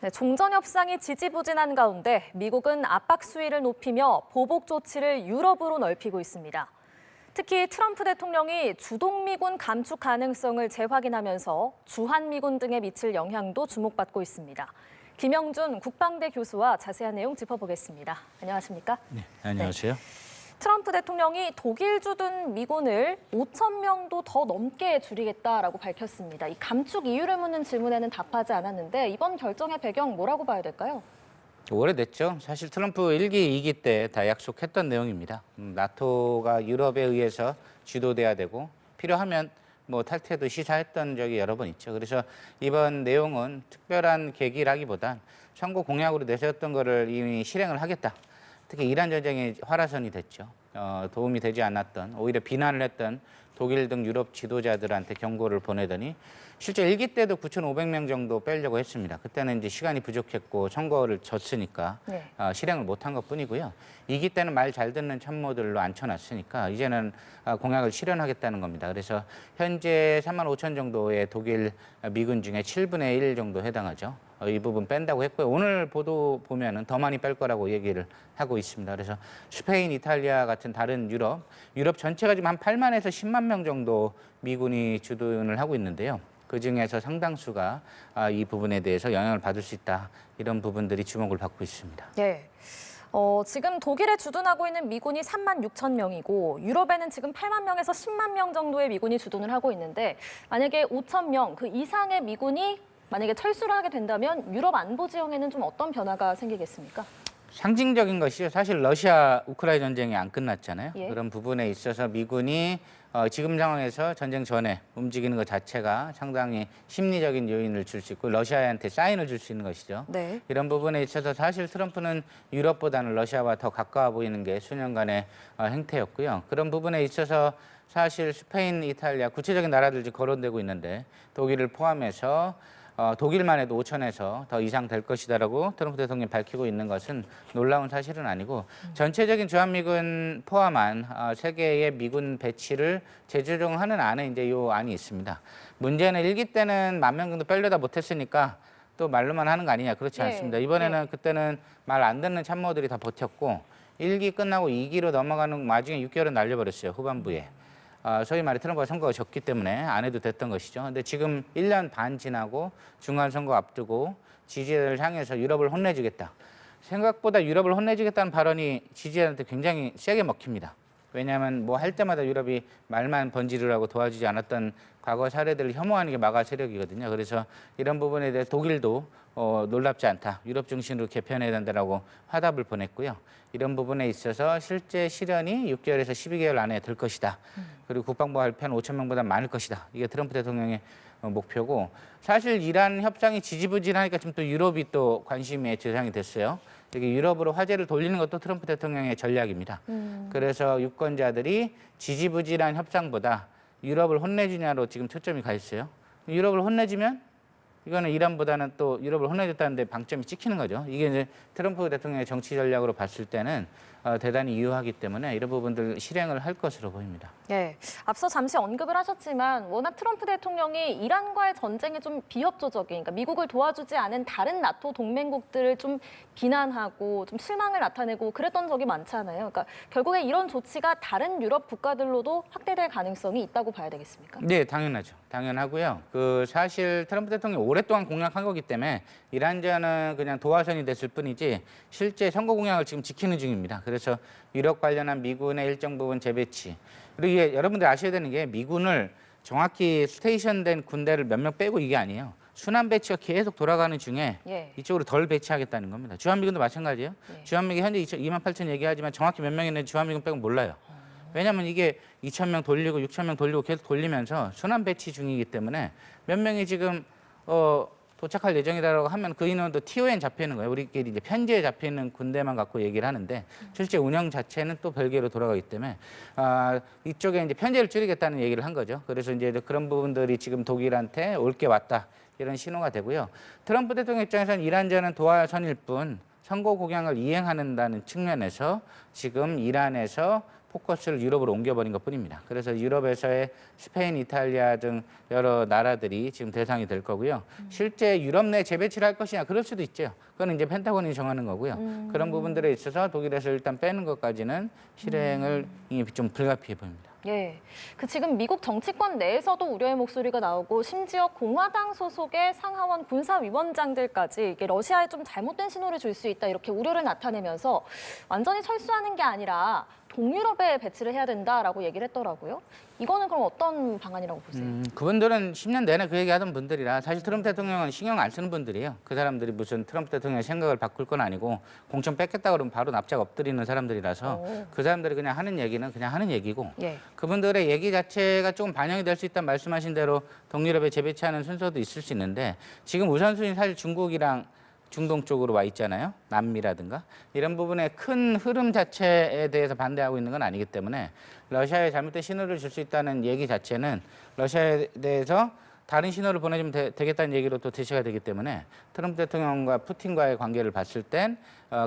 네, 종전 협상이 지지부진한 가운데 미국은 압박 수위를 높이며 보복 조치를 유럽으로 넓히고 있습니다. 특히 트럼프 대통령이 주동미군 감축 가능성을 재확인하면서 주한미군 등에 미칠 영향도 주목받고 있습니다. 김영준 국방대 교수와 자세한 내용 짚어보겠습니다. 안녕하십니까? 네, 안녕하세요. 트럼프 대통령이 독일 주둔 미군을 5천 명도 더 넘게 줄이겠다라고 밝혔습니다. 이 감축 이유를 묻는 질문에는 답하지 않았는데 이번 결정의 배경 뭐라고 봐야 될까요? 오래됐죠. 사실 트럼프 1기, 2기 때 다 약속했던 내용입니다. 나토가 유럽에 의해서 주도돼야 되고 필요하면 뭐 탈퇴도 시사했던 적이 여러 번 있죠. 그래서 이번 내용은 특별한 계기라기보단 선거 공약으로 내세웠던 거를 이미 실행을 하겠다. 특히 이란 전쟁이 활화선이 됐죠. 도움이 되지 않았던, 오히려 비난을 했던 독일 등 유럽 지도자들한테 경고를 보내더니 실제 1기 때도 9,500명 정도 빼려고 했습니다. 그때는 이제 시간이 부족했고 선거를 졌으니까 실행을 못한 것뿐이고요. 2기 때는 말 잘 듣는 참모들로 앉혀놨으니까 이제는 공약을 실현하겠다는 겁니다. 그래서 현재 3만 5천 정도의 독일 미군 중에 7분의 1 정도 해당하죠. 이 부분 뺀다고 했고요. 오늘 보도 보면은 더 많이 뺄 거라고 얘기를 하고 있습니다. 그래서 스페인, 이탈리아 같은 다른 유럽 전체가 지금 한 8만에서 10만 명 정도 미군이 주둔을 하고 있는데요. 그중에서 상당수가 이 부분에 대해서 영향을 받을 수 있다. 이런 부분들이 주목을 받고 있습니다. 네. 지금 독일에 주둔하고 있는 미군이 3만 6천 명이고 유럽에는 지금 8만 명에서 10만 명 정도의 미군이 주둔을 하고 있는데 만약에 5천 명 그 이상의 미군이 만약에 철수를 하게 된다면 유럽 안보 지형에는 좀 어떤 변화가 생기겠습니까? 상징적인 것이요. 사실 러시아 우크라이나 전쟁이 안 끝났잖아요. 예. 그런 부분에 있어서 미군이 지금 상황에서 전쟁 전에 움직이는 것 자체가 상당히 심리적인 요인을 줄 수 있고 러시아한테 사인을 줄 수 있는 것이죠. 네. 이런 부분에 있어서 사실 트럼프는 유럽보다는 러시아와 더 가까워 보이는 게 수년간의 행태였고요. 그런 부분에 있어서 사실 스페인, 이탈리아 구체적인 나라들이 거론되고 있는데 독일을 포함해서 독일만 해도 5천에서 더 이상 될 것이다라고 트럼프 대통령이 밝히고 있는 것은 놀라운 사실은 아니고 전체적인 주한미군 포함한 세 개의 미군 배치를 재조정하는 안에 이제 이 안이 있습니다. 문제는 1기 때는 10,000명 정도 빼려다 못했으니까 또 말로만 하는 거 아니냐. 그렇지 않습니다. 이번에는 그때는 말 안 듣는 참모들이 다 버텼고 1기 끝나고 2기로 넘어가는 와중에 6개월은 날려버렸어요. 후반부에. 소위 말해 트럼프가 선거가 졌기 때문에 안 해도 됐던 것이죠. 근데 지금 1년 반 지나고 중간선거 앞두고 지지자를 향해서 유럽을 혼내주겠다. 생각보다 유럽을 혼내주겠다는 발언이 지지자한테 굉장히 세게 먹힙니다. 왜냐하면 뭐 할 때마다 유럽이 말만 번지르라고 도와주지 않았던 과거 사례들을 혐오하는 게 마가 세력이거든요. 그래서 이런 부분에 대해 독일도 놀랍지 않다. 유럽 중심으로 개편해야 된다라고 화답을 보냈고요. 이런 부분에 있어서 실제 실현이 6개월에서 12개월 안에 될 것이다. 그리고 국방부 발표는 5천 명보다 많을 것이다. 이게 트럼프 대통령의 목표고 사실 이란 협상이 지지부진하니까 지금 또 유럽이 또 관심의 대상이 됐어요. 이게 유럽으로 화제를 돌리는 것도 트럼프 대통령의 전략입니다. 그래서 유권자들이 지지부진한 협상보다 유럽을 혼내주냐로 지금 초점이 가 있어요. 유럽을 혼내주면 이거는 이란보다는 또 유럽을 혼내줬다는 데 방점이 찍히는 거죠. 이게 이제 트럼프 대통령의 정치 전략으로 봤을 때는 대단히 유효하기 때문에 이런 부분들 실행을 할 것으로 보입니다. 네, 앞서 잠시 언급을 하셨지만 워낙 트럼프 대통령이 이란과의 전쟁에 좀 비협조적인, 그러니까 미국을 도와주지 않은 다른 나토 동맹국들을 좀 비난하고 좀 실망을 나타내고 그랬던 적이 많잖아요. 그러니까 결국에 이런 조치가 다른 유럽 국가들로도 확대될 가능성이 있다고 봐야 되겠습니까? 네, 당연하죠. 당연하고요. 사실 트럼프 대통령이 오랫동안 공약한 거기 때문에 이란전은 그냥 도화선이 됐을 뿐이지 실제 선거 공약을 지금 지키는 중입니다. 그래서 유럽 관련한 미군의 일정 부분 재배치. 그리고 이게 여러분들 아셔야 되는 게 미군을 정확히 스테이션된 군대를 몇 명 빼고 이게 아니에요. 순환 배치가 계속 돌아가는 중에 이쪽으로 덜 배치하겠다는 겁니다. 주한미군도 마찬가지예요. 주한미군 현재 28,000 얘기하지만 정확히 몇 명 있는지 주한미군 빼고 몰라요. 왜냐하면 이게 2,000명 돌리고 6,000명 돌리고 계속 돌리면서 순환 배치 중이기 때문에 몇 명이 지금 도착할 예정이다라고 하면 그 인원도 TON 잡혀 있는 거예요. 우리끼리 이제 편지에 잡혀 있는 군대만 갖고 얘기를 하는데 실제 운영 자체는 또 별개로 돌아가기 때문에 이쪽에 이제 편제를 줄이겠다는 얘기를 한 거죠. 그래서 이제 그런 부분들이 지금 독일한테 올 게 왔다 이런 신호가 되고요. 트럼프 대통령 입장에서는 이란전은 도화선일 뿐 선거 공약을 이행한다는 측면에서 지금 이란에서 포커스를 유럽으로 옮겨버린 것뿐입니다. 그래서 유럽에서의 스페인, 이탈리아 등 여러 나라들이 지금 대상이 될 거고요. 실제 유럽 내 재배치를 할 것이냐 그럴 수도 있죠. 그건 이제 펜타곤이 정하는 거고요. 그런 부분들에 있어서 독일에서 일단 빼는 것까지는 실행을 좀 불가피해 보입니다. 예, 그 지금 미국 정치권 내에서도 우려의 목소리가 나오고 심지어 공화당 소속의 상하원 군사위원장들까지 이게 러시아에 좀 잘못된 신호를 줄 수 있다 이렇게 우려를 나타내면서 완전히 철수하는 게 아니라 동유럽에 배치를 해야 된다라고 얘기를 했더라고요. 이거는 그럼 어떤 방안이라고 보세요? 그분들은 10년 내내 그 얘기하던 분들이라 사실 트럼프 대통령은 신경 안 쓰는 분들이에요. 그 사람들이 무슨 트럼프 대통령의 생각을 바꿀 건 아니고 공천 뺏겠다 그러면 바로 납작 엎드리는 사람들이라서 그 사람들이 그냥 하는 얘기는 그냥 하는 얘기고 예. 그분들의 얘기 자체가 조금 반영이 될 수 있다는 말씀하신 대로 동유럽에 재배치하는 순서도 있을 수 있는데 지금 우선순위 사실 중국이랑 중동 쪽으로 와 있잖아요. 남미라든가 이런 부분의 큰 흐름 자체에 대해서 반대하고 있는 건 아니기 때문에 러시아에 잘못된 신호를 줄 수 있다는 얘기 자체는 러시아에 대해서 다른 신호를 보내주면 되겠다는 얘기로 또 대시가 되기 때문에 트럼프 대통령과 푸틴과의 관계를 봤을 땐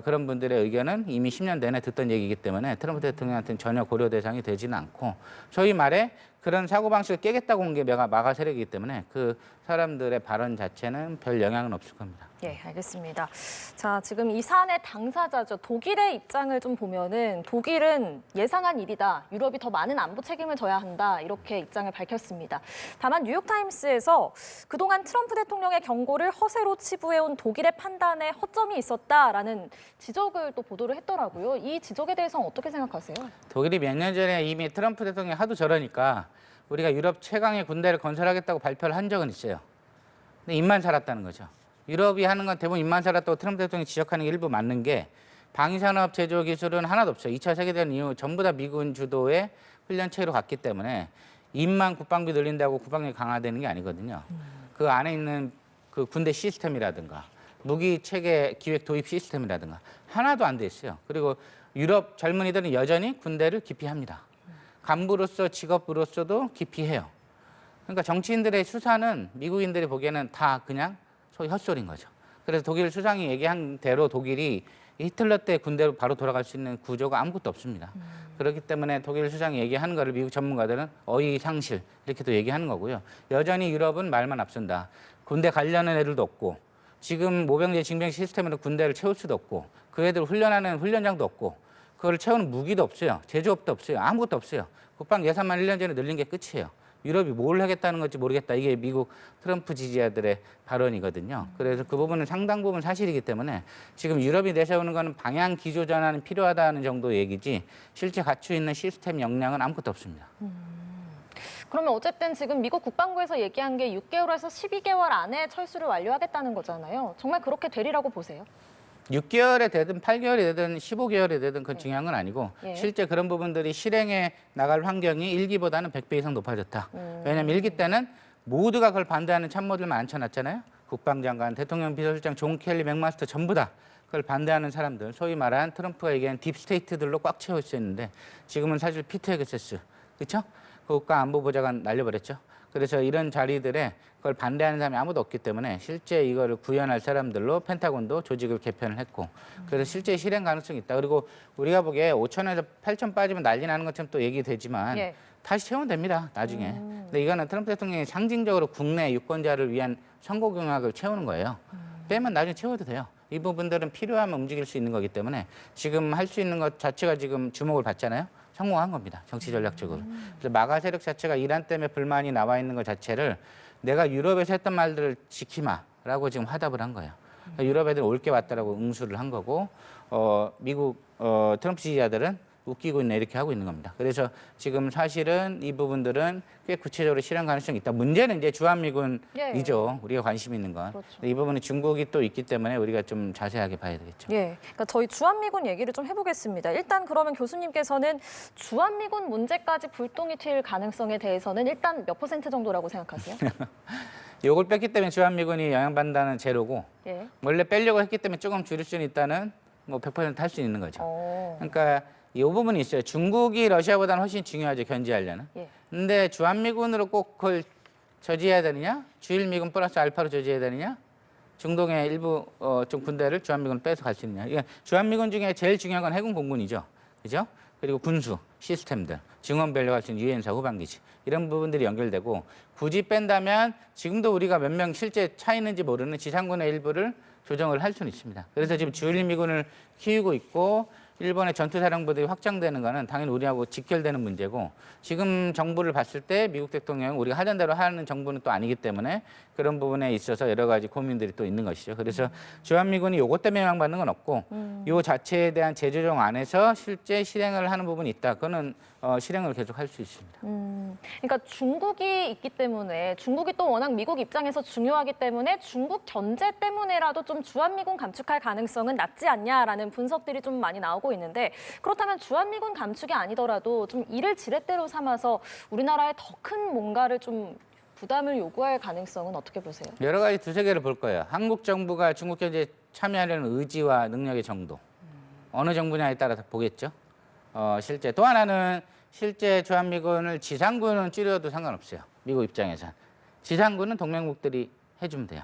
그런 분들의 의견은 이미 10년 내내 듣던 얘기이기 때문에 트럼프 대통령한테는 전혀 고려 대상이 되지는 않고 소위 말해 그런 사고방식을 깨겠다고 온 게 마가 세력이기 때문에 그 사람들의 발언 자체는 별 영향은 없을 겁니다. 예, 알겠습니다. 자, 지금 이 사안의 당사자죠. 독일의 입장을 좀 보면은 독일은 예상한 일이다. 유럽이 더 많은 안보 책임을 져야 한다. 이렇게 입장을 밝혔습니다. 다만 뉴욕타임스에서 그동안 트럼프 대통령의 경고를 허세로 치부해온 독일의 판단에 허점이 있었다라는 지적을 또 보도를 했더라고요. 이 지적에 대해서는 어떻게 생각하세요? 독일이 몇 년 전에 이미 트럼프 대통령이 하도 저러니까 우리가 유럽 최강의 군대를 건설하겠다고 발표를 한 적은 있어요. 근데 입만 살았다는 거죠. 유럽이 하는 건 대부분 입만 살았다고 트럼프 대통령이 지적하는 게 일부 맞는 게 방위산업 제조 기술은 하나도 없어요. 2차 세계대전 이후 전부 다 미군 주도의 훈련체로 갔기 때문에 입만 국방비 늘린다고 국방력이 강화되는 게 아니거든요. 그 안에 있는 그 군대 시스템이라든가 무기 체계 기획 도입 시스템이라든가 하나도 안 돼 있어요. 그리고 유럽 젊은이들은 여전히 군대를 기피합니다. 간부로서 직업으로서도 기피해요. 그러니까 정치인들의 수사는 미국인들이 보기에는 다 그냥 소위 헛소리인 거죠. 그래서 독일 수상이 얘기한 대로 독일이 히틀러 때 군대로 바로 돌아갈 수 있는 구조가 아무것도 없습니다. 그렇기 때문에 독일 수상이 얘기하는 거를 미국 전문가들은 어이상실 이렇게도 얘기하는 거고요. 여전히 유럽은 말만 앞선다. 군대 가려는 애들도 없고 지금 모병제 징병 시스템으로 군대를 채울 수도 없고 그 애들 훈련하는 훈련장도 없고 그걸 채우는 무기도 없어요. 제조업도 없어요. 아무것도 없어요. 국방 예산만 1년 전에 늘린 게 끝이에요. 유럽이 뭘 하겠다는 건지 모르겠다. 이게 미국 트럼프 지지자들의 발언이거든요. 그래서 그 부분은 상당 부분 사실이기 때문에 지금 유럽이 내세우는 거는 방향 기조 전환은 필요하다는 정도 얘기지 실제 갖추 있는 시스템 역량은 아무것도 없습니다. 그러면 어쨌든 지금 미국 국방부에서 얘기한 게 6개월에서 12개월 안에 철수를 완료하겠다는 거잖아요. 정말 그렇게 되리라고 보세요? 6개월이 되든 8개월이 되든 15개월이 되든 그건 중요한 건 아니고 실제 그런 부분들이 실행해 나갈 환경이 1기보다는 100배 이상 높아졌다. 왜냐하면 1기 때는 모두가 그걸 반대하는 참모들만 앉혀놨잖아요. 국방장관, 대통령 비서실장, 존 켈리, 맥마스터 전부 다 그걸 반대하는 사람들, 소위 말한 트럼프가 얘기한 딥스테이트들로 꽉 채워 있었는데 지금은 사실 피트 헤그세스, 그렇죠? 국가안보보좌관 날려버렸죠. 그래서 이런 자리들에 그걸 반대하는 사람이 아무도 없기 때문에 실제 이거를 구현할 사람들로 펜타곤도 조직을 개편을 했고 그래서 실제 실행 가능성이 있다. 그리고 우리가 보기에 5천에서 8천 빠지면 난리 나는 것처럼 또 얘기되지만 다시 채우면 됩니다. 나중에. 근데 이거는 트럼프 대통령이 상징적으로 국내 유권자를 위한 선거 공약을 채우는 거예요. 빼면 나중에 채워도 돼요. 이 부분들은 필요하면 움직일 수 있는 거기 때문에 지금 할 수 있는 것 자체가 지금 주목을 받잖아요. 성공한 겁니다. 정치 전략적으로. 그래서 마가 세력 자체가 이란 때문에 불만이 나와 있는 것 자체를 내가 유럽에서 했던 말들을 지키마라고 지금 화답을 한 거예요. 그러니까 유럽 애들 올 게 왔다라고 응수를 한 거고 미국 트럼프 지지자들은 웃기고 있네 이렇게 하고 있는 겁니다. 그래서 지금 사실은 이 부분들은 꽤 구체적으로 실현 가능성이 있다. 문제는 이제 주한미군이죠. 우리가 관심 있는 건. 그렇죠. 이 부분은 중국이 또 있기 때문에 우리가 좀 자세하게 봐야 되겠죠. 예, 그러니까 저희 주한미군 얘기를 좀 해보겠습니다. 일단 그러면 교수님께서는 주한미군 문제까지 불똥이 튈 가능성에 대해서는 일단 몇 % 정도라고 생각하세요? 요걸 뺐기 때문에 주한미군이 영향받는다는 제로고 원래 빼려고 했기 때문에 조금 줄일 수는 있다는 뭐 100% 할 수 있는 거죠. 그러니까 이 부분이 있어요. 중국이 러시아보다는 훨씬 중요하죠. 견제하려는. 근데 주한미군으로 꼭 그걸 저지해야 되느냐? 주일미군 플러스 알파로 저지해야 되느냐? 중동의 일부 좀 군대를 주한미군 빼서 갈 수 있느냐? 그러니까 주한미군 중에 제일 중요한 건 해군 공군이죠. 그죠? 그리고 군수 시스템들, 증원 변력 같은 유엔사 후방기지 이런 부분들이 연결되고 굳이 뺀다면 지금도 우리가 몇 명 실제 차 있는지 모르는 지상군의 일부를 조정을 할 수는 있습니다. 그래서 지금 주일미군을 키우고 있고 일본의 전투사령부들이 확장되는 거는 당연히 우리하고 직결되는 문제고 지금 정부를 봤을 때 미국 대통령은 우리가 하던 대로 하는 정부는 또 아니기 때문에 그런 부분에 있어서 여러 가지 고민들이 또 있는 것이죠. 그래서 주한미군이 요것 때문에 영향받는 건 없고 요 자체에 대한 재조정 안에서 실제 실행을 하는 부분이 있다. 그거는 실행을 계속 할 수 있습니다. 그러니까 중국이 있기 때문에 중국이 또 워낙 미국 입장에서 중요하기 때문에 중국 견제 때문에라도 좀 주한미군 감축할 가능성은 낮지 않냐라는 분석들이 좀 많이 나오고 있는데 그렇다면 주한미군 감축이 아니더라도 좀 이를 지렛대로 삼아서 우리나라에 더 큰 뭔가를 좀 부담을 요구할 가능성은 어떻게 보세요? 여러 가지 두세 개를 볼 거예요. 한국 정부가 중국 견제에 참여하려는 의지와 능력의 정도. 어느 정부냐에 따라서 보겠죠. 실제 또 하나는 실제 주한미군을 지상군은 줄여도 상관없어요. 미국 입장에선. 지상군은 동맹국들이 해주면 돼요.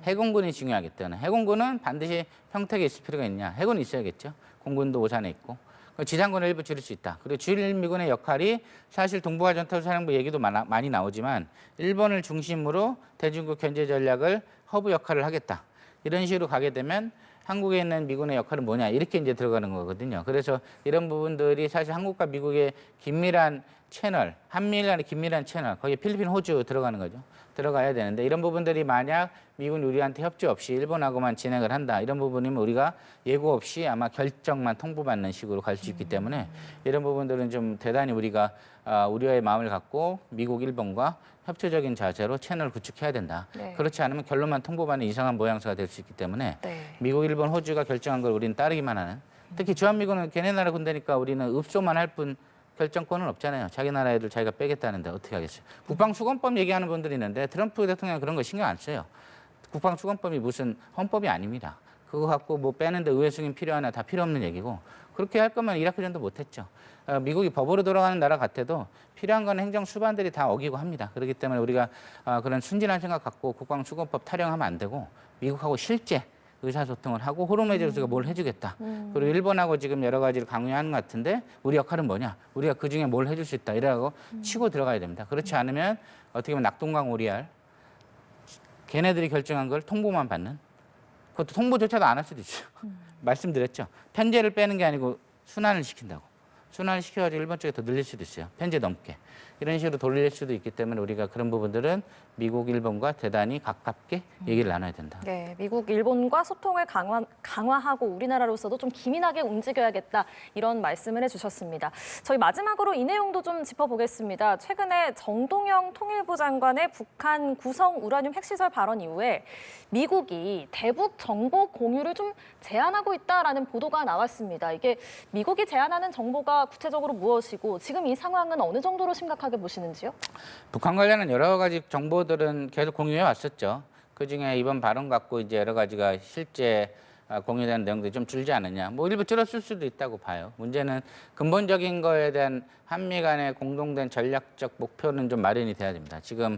해군군이 중요하기 때문에 해군군은 반드시 평택에 있을 필요가 있냐. 해군이 있어야겠죠. 공군도 오산에 있고. 지상군을 일부 줄일 수 있다. 그리고 주일미군의 역할이 사실 동북아 전투사령부 얘기도 많이 나오지만 일본을 중심으로 대중국 견제 전략을 허브 역할을 하겠다. 이런 식으로 가게 되면 한국에 있는 미군의 역할은 뭐냐 이렇게 이제 들어가는 거거든요. 그래서 이런 부분들이 사실 한국과 미국의 긴밀한 채널, 한미일 간의 긴밀한 채널, 거기에 필리핀, 호주 들어가는 거죠. 들어가야 되는데 이런 부분들이 만약 미군 우리한테 협조 없이 일본하고만 진행을 한다. 이런 부분이면 우리가 예고 없이 아마 결정만 통보받는 식으로 갈 수 있기 때문에 이런 부분들은 좀 대단히 우리가 우려의 마음을 갖고 미국, 일본과 협조적인 자세로 채널을 구축해야 된다. 네. 그렇지 않으면 결론만 통보받는 이상한 모양새가 될 수 있기 때문에 네. 미국, 일본, 호주가 결정한 걸 우리는 따르기만 하는 특히 주한미군은 걔네 나라 군대니까 우리는 읍소만 할 뿐 결정권은 없잖아요. 자기 나라 애들 자기가 빼겠다는데 어떻게 하겠어요. 국방수권법 얘기하는 분들이 있는데 트럼프 대통령은 그런 거 신경 안 써요. 국방수권법이 무슨 헌법이 아닙니다. 그거 갖고 뭐 빼는데 의회 승인 필요하나 다 필요 없는 얘기고 그렇게 할 거면 이라크전도 못했죠. 미국이 법으로 돌아가는 나라 같아도 필요한 건 행정 수반들이 다 어기고 합니다. 그렇기 때문에 우리가 그런 순진한 생각 갖고 국방수권법 타령하면 안 되고 미국하고 실제 의사소통을 하고 호르무즈가 뭘 해주겠다. 그리고 일본하고 지금 여러 가지를 강요하는 것 같은데 우리 역할은 뭐냐? 우리가 그중에 뭘 해줄 수 있다. 이라고 치고 들어가야 됩니다. 그렇지 않으면 어떻게 보면 낙동강 오리알 걔네들이 결정한 걸 통보만 받는 그것도 통보조차도 안 할 수도 있어요. 말씀드렸죠. 편제를 빼는 게 아니고 순환을 시킨다고. 순환을 시켜가지고 일본 쪽에 더 늘릴 수도 있어요. 편제 넘게. 이런 식으로 돌릴 수도 있기 때문에 우리가 그런 부분들은 미국, 일본과 대단히 가깝게 얘기를 나눠야 된다. 네, 미국, 일본과 소통을 강화하고 우리나라로서도 좀 기민하게 움직여야겠다 이런 말씀을 해주셨습니다. 저희 마지막으로 이 내용도 좀 짚어보겠습니다. 최근에 정동영 통일부 장관의 북한 구성 우라늄 핵시설 발언 이후에 미국이 대북 정보 공유를 좀 제한하고 있다라는 보도가 나왔습니다. 이게 미국이 제한하는 정보가 구체적으로 무엇이고 지금 이 상황은 어느 정도로 심각하게 보시는지요? 북한 관련한 여러 가지 정보들은 계속 공유해 왔었죠. 그중에 이번 발언 갖고 이제 여러 가지가 실제 공유되는 내용들이 좀 줄지 않느냐. 뭐 일부 줄었을 수도 있다고 봐요. 문제는 근본적인 거에 대한 한미 간의 공동된 전략적 목표는 좀 마련이 돼야 됩니다. 지금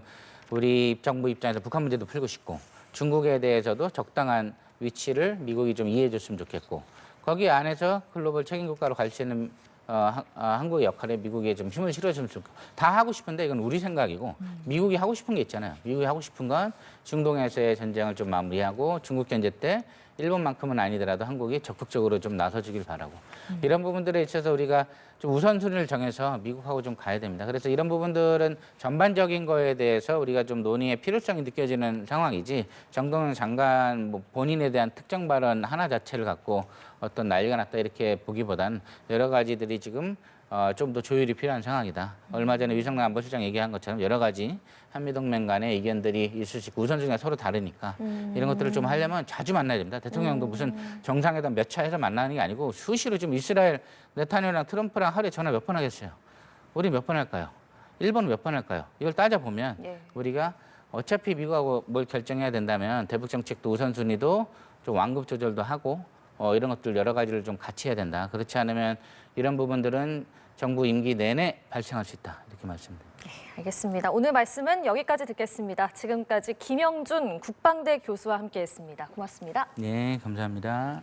우리 정부 입장에서 북한 문제도 풀고 싶고 중국에 대해서도 적당한 위치를 미국이 좀 이해해 줬으면 좋겠고 거기 안에서 글로벌 책임 국가로 갈 수 있는 한국의 역할에 미국이 좀 힘을 실어주면 좋겠고 다 하고 싶은데 이건 우리 생각이고 미국이 하고 싶은 게 있잖아요. 미국이 하고 싶은 건 중동에서의 전쟁을 좀 마무리하고 중국 견제 때 일본만큼은 아니더라도 한국이 적극적으로 좀 나서주길 바라고 이런 부분들에 있어서 우리가 좀 우선순위를 정해서 미국하고 좀 가야 됩니다. 그래서 이런 부분들은 전반적인 거에 대해서 우리가 좀 논의의 필요성이 느껴지는 상황이지 정동영 장관 뭐 본인에 대한 특정 발언 하나 자체를 갖고 어떤 난리가 났다 이렇게 보기보단 여러 가지들이 지금 좀 더 조율이 필요한 상황이다. 얼마 전에 유성남 안보실장 얘기한 것처럼 여러 가지 한미동맹 간의 의견들이 있을 수 있고 우선순위가 서로 다르니까 이런 것들을 좀 하려면 자주 만나야 됩니다. 대통령도 무슨 정상회담 몇 차에서 만나는 게 아니고 수시로 지금 이스라엘 네타냐후랑 트럼프랑 하루에 전화 몇 번 하겠어요. 우리 몇 번 할까요? 일본은 몇 번 할까요? 이걸 따져보면 예. 우리가 어차피 미국하고 뭘 결정해야 된다면 대북 정책도 우선순위도 좀 완급 조절도 하고 이런 것들 여러 가지를 좀 같이 해야 된다. 그렇지 않으면 이런 부분들은 정부 임기 내내 발생할 수 있다. 이렇게 말씀드립니다. 알겠습니다. 오늘 말씀은 여기까지 듣겠습니다. 지금까지 김영준 국방대 교수와 함께했습니다. 고맙습니다. 네, 감사합니다.